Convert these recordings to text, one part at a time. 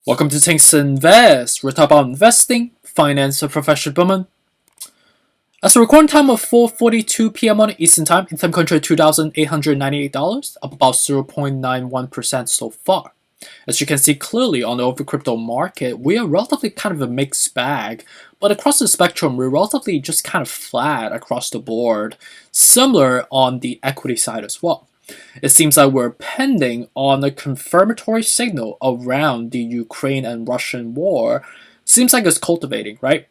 Welcome to Things to Invest. We're talking about investing, finance, and professional development. As a recording time of 4:42 p.m. on Eastern Time, in time country $2,898, up about 0.91% so far. As you can see clearly on the overall crypto market, we are relatively kind of a mixed bag, but across the spectrum, we're relatively just kind of flat across the board, similar on the equity side as well. It seems like we're pending on a confirmatory signal around the Ukraine and Russian war. Seems like it's cultivating, right?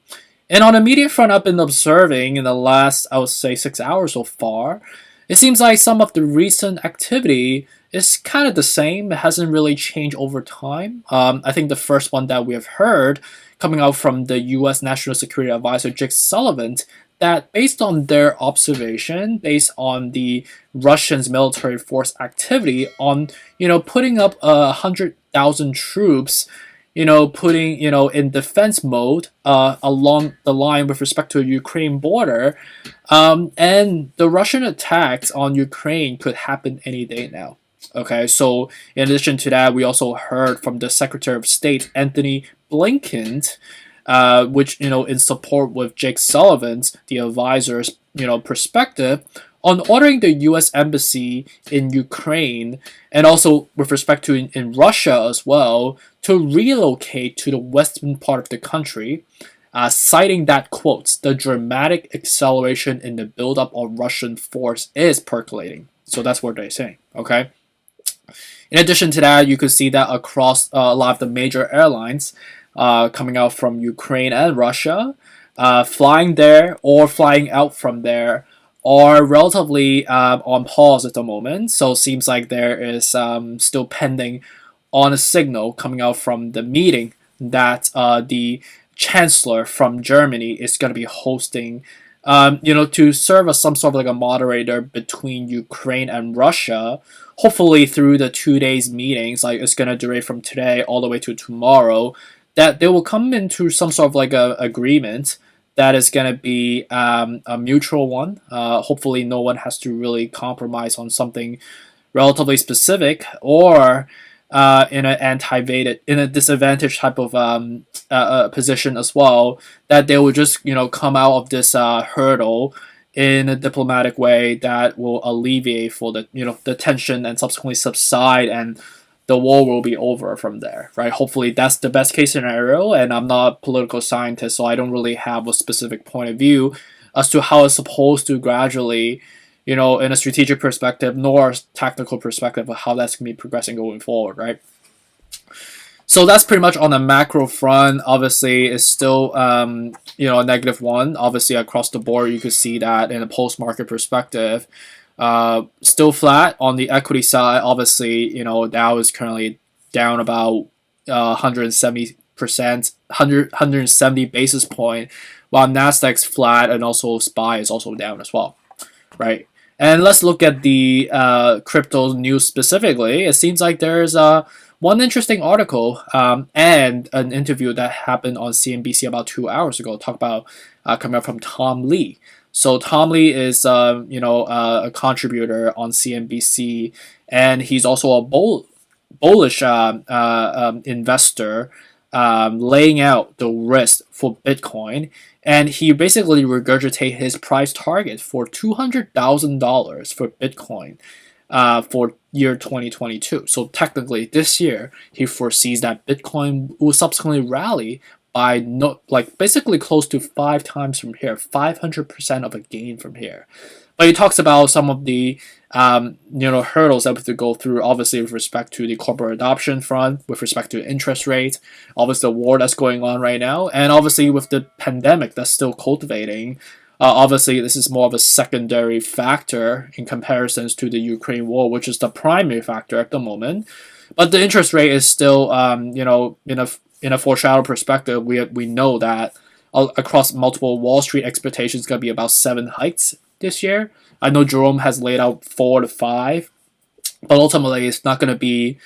And on the media front, I've been observing in the last, I would say, 6 hours so far, it seems like some of the recent activity is kind of the same. It hasn't really changed over time. I think the first one that we have heard coming out from the U.S. National Security Advisor Jake Sullivan, that based on their observation, based on the Russians' military force activity on, putting up 100,000 troops, putting, in defense mode along the line with respect to the Ukraine border, and the Russian attacks on Ukraine could happen any day now. Okay, so in addition to that, we also heard from the Secretary of State, Anthony Blinken, which, in support with Jake Sullivan's, the advisor's, perspective, on ordering the U.S. Embassy in Ukraine, and also with respect to in Russia as well, to relocate to the western part of the country, citing that, quotes, the dramatic acceleration in the buildup of Russian force is percolating. So that's what they're saying, okay? In addition to that, you could see that across a lot of the major airlines coming out from Ukraine and Russia, flying there or flying out from there are relatively on pause at the moment. So it seems like there is still pending on a signal coming out from the meeting that the chancellor from Germany is going to be hosting, to serve as some sort of like a moderator between Ukraine and Russia. Hopefully through the 2 days meetings, like it's going to durate from today all the way to tomorrow, that they will come into some sort of like a agreement that is going to be a mutual one. Hopefully no one has to really compromise on something relatively specific or in a disadvantaged type of position as well, that they will just, come out of this hurdle in a diplomatic way that will alleviate for the tension and subsequently subside, and the war will be over from there, right? Hopefully that's the best case scenario, and I'm not a political scientist, so I don't really have a specific point of view as to how it's supposed to gradually, in a strategic perspective, nor a tactical perspective of how that's going to be progressing going forward, right? So that's pretty much on the macro front. Obviously, it's still, a negative one. Obviously, across the board, you could see that in a post-market perspective. Still flat on the equity side. Obviously, Dow is currently down about 170%, 170 basis point, while Nasdaq's flat, and also SPY is also down as well, right? And let's look at the crypto news specifically. It seems like there's one interesting article and an interview that happened on CNBC about 2 hours ago. Talk about coming up from Tom Lee. So Tom Lee is, a contributor on CNBC, and he's also a bullish investor, laying out the risk for Bitcoin, and he basically regurgitated his price target for $200,000 for Bitcoin for year 2022. So technically, this year he foresees that Bitcoin will subsequently rally by basically close to 5 times from here, 500% of a gain from here. But he talks about some of the hurdles that we have to go through, obviously with respect to the corporate adoption front, with respect to interest rates, obviously the war that's going on right now, and obviously with the pandemic that's still cultivating. Obviously, this is more of a secondary factor in comparisons to the Ukraine war, which is the primary factor at the moment. But the interest rate is still, in a foreshadow perspective, we know that across multiple Wall Street expectations, going to be about 7 hikes this year. I know Jerome has laid out 4 to 5, but ultimately it's not going to be,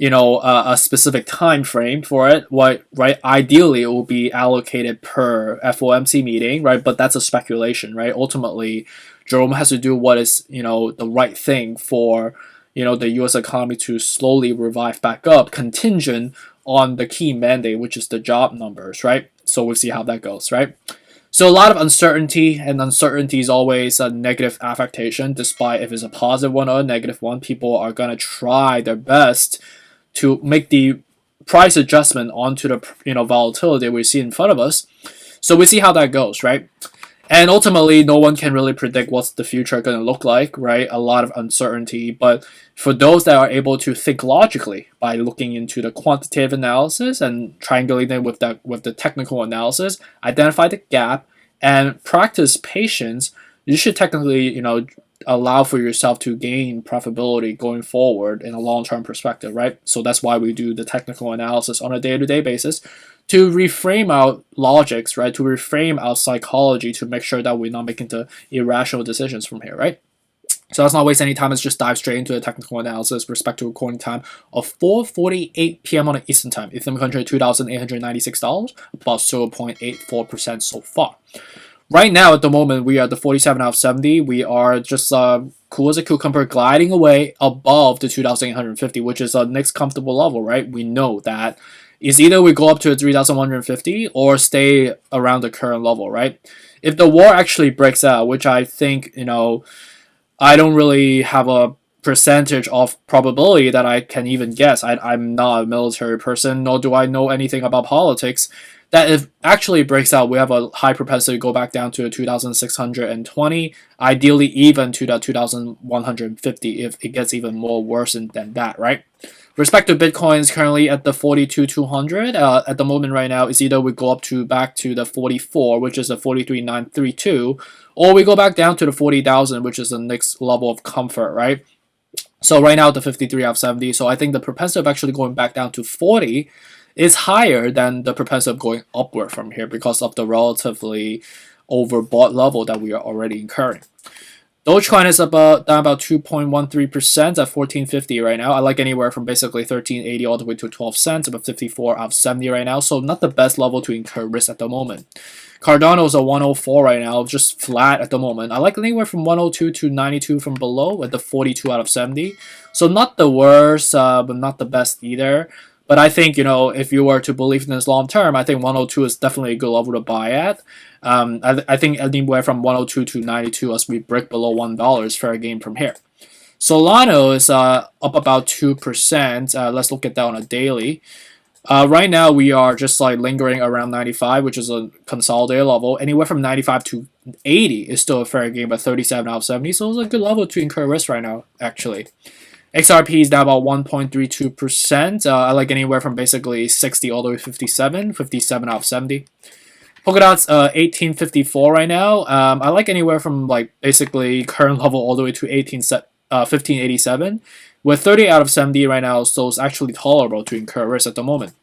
a specific time frame for it. Right? Ideally, it will be allocated per FOMC meeting, right? But that's a speculation, right? Ultimately, Jerome has to do what is, the right thing for, the U.S. economy to slowly revive back up, contingent on the key mandate, which is the job numbers, right? So we'll see how that goes, right? So a lot of uncertainty, and uncertainty is always a negative affectation. Despite if it's a positive one or a negative one, people are gonna try their best to make the price adjustment onto the volatility we see in front of us. So we see how that goes, right? And ultimately, no one can really predict what's the future going to look like, right? A lot of uncertainty. But for those that are able to think logically by looking into the quantitative analysis and triangulating with the technical analysis, identify the gap and practice patience, you should technically, allow for yourself to gain profitability going forward in a long-term perspective, right? So that's why we do the technical analysis on a day-to-day basis to reframe our logics, right? To reframe our psychology to make sure that we're not making the irrational decisions from here, right? So let's not waste any time. Let's just dive straight into the technical analysis with respect to recording time of 4:48 p.m. on Eastern Time. Ethereum country $2,896, about 0.84% so far. Right now, at the moment, we are at the 47 out of 70. We are just cool as a cucumber, gliding away above the 2,850, which is our next comfortable level, right? We know that is either we go up to 3,150 or stay around the current level, right? If the war actually breaks out, which I think, I don't really have a percentage of probability that I can even guess. I'm not a military person, nor do I know anything about politics. That if actually breaks out, we have a high propensity to go back down to 2,620, ideally even to the 2,150 if it gets even more worse than that, right? Respect to Bitcoin is currently at the 42,200. At the moment right now, it's either we go up to back to the 44, which is the 43,932, or we go back down to the 40,000, which is the next level of comfort, right? So right now, the 53 out of 70. So I think the propensity of actually going back down to 40 is higher than the propensity of going upward from here because of the relatively overbought level that we are already incurring. Dogecoin is down about 2.13% at 1450 right now. I like anywhere from basically 1380 all the way to 12 cents, about 54 out of 70 right now. So not the best level to incur risk at the moment. Cardano is a 104 right now, just flat at the moment. I like anywhere from 102 to 92 from below at the 42 out of 70. So not the worst, but not the best either. But I think, if you were to believe in this long term, I think 102 is definitely a good level to buy at. I think anywhere from 102 to 92 as we break below $1 is fair game from here. Solana is up about 2%. Let's look at that on a daily. Right now, we are just lingering around 95, which is a consolidated level. Anywhere from 95 to 80 is still a fair game, but 37 out of 70. So it's a good level to incur risk right now, actually. XRP is down about 1.32%. I like anywhere from basically 60 all the way to 57 out of 70. Polkadot's 1854 right now. I like anywhere from basically current level all the way to 1587. With 30 out of 70 right now, so it's actually tolerable to incur risk at the moment.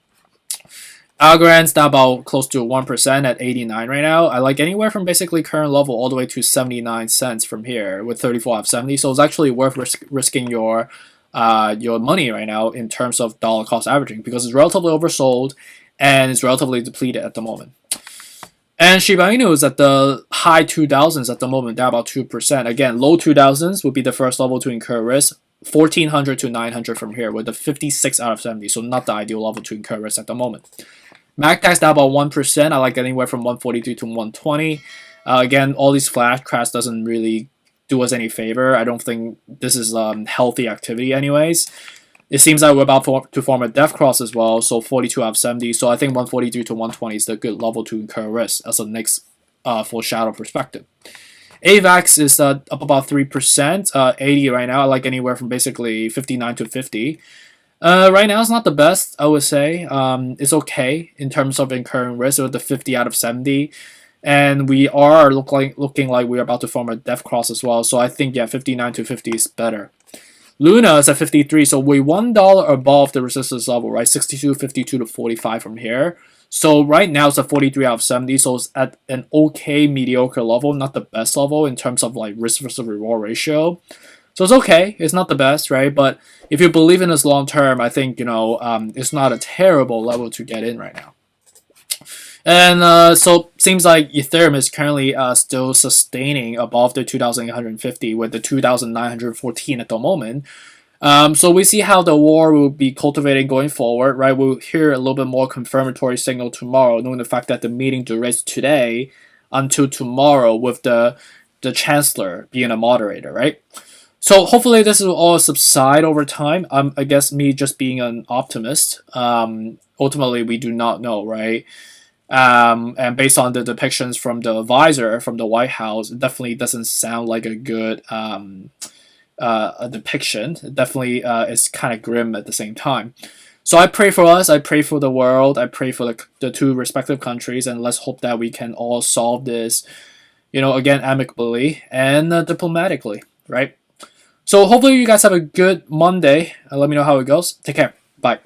ALGORAND's down about close to 1% at 89 right now. I like anywhere from basically current level all the way to 79 cents from here with 34 out of 70. So it's actually worth risking your money right now in terms of dollar cost averaging because it's relatively oversold and it's relatively depleted at the moment. And Shiba Inu is at the high 2000s at the moment, down about 2%. Again, low 2000s would be the first level to incur risk. 1400 to 900 from here with a 56 out of 70, so not the ideal level to incur risk at the moment. MACDAX down about 1%. I like anywhere from 142 to 120. Again, all these flash crash doesn't really do us any favor. I don't think this is healthy activity anyways. It seems like we're about to form a death cross as well, so 42 out of 70. So I think 143 to 120 is the good level to incur risk as a next foreshadow perspective. AVAX is up about 3%, 80 right now. I like anywhere from basically 59 to 50. Right now, it's not the best, I would say. It's okay in terms of incurring risk with the 50 out of 70. And we are looking like we're about to form a death cross as well. So I think, 59 to 50 is better. Luna is at 53, so we're $1 above the resistance level, right? 62, 52 to 45 from here. So right now it's at 43 out of 70, so it's at an okay mediocre level, not the best level in terms of risk versus reward ratio. So it's okay, it's not the best, right? But if you believe in this long term, I think it's not a terrible level to get in right now. And so seems like Ethereum is currently still sustaining above the 2,850 with the 2,914 at the moment. So we see how the war will be cultivating going forward, right? We'll hear a little bit more confirmatory signal tomorrow, knowing the fact that the meeting durates today until tomorrow with the chancellor being a moderator, right? So hopefully this will all subside over time. I guess me just being an optimist. Ultimately, we do not know, right? And based on the depictions from the advisor from the White House, it definitely doesn't sound like a good a depiction. It definitely is kind of grim at the same time. So I pray for us. I pray for the world. I pray for the two respective countries, and let's hope that we can all solve this, again amicably and diplomatically, right? So hopefully you guys have a good Monday. Let me know how it goes. Take care. Bye.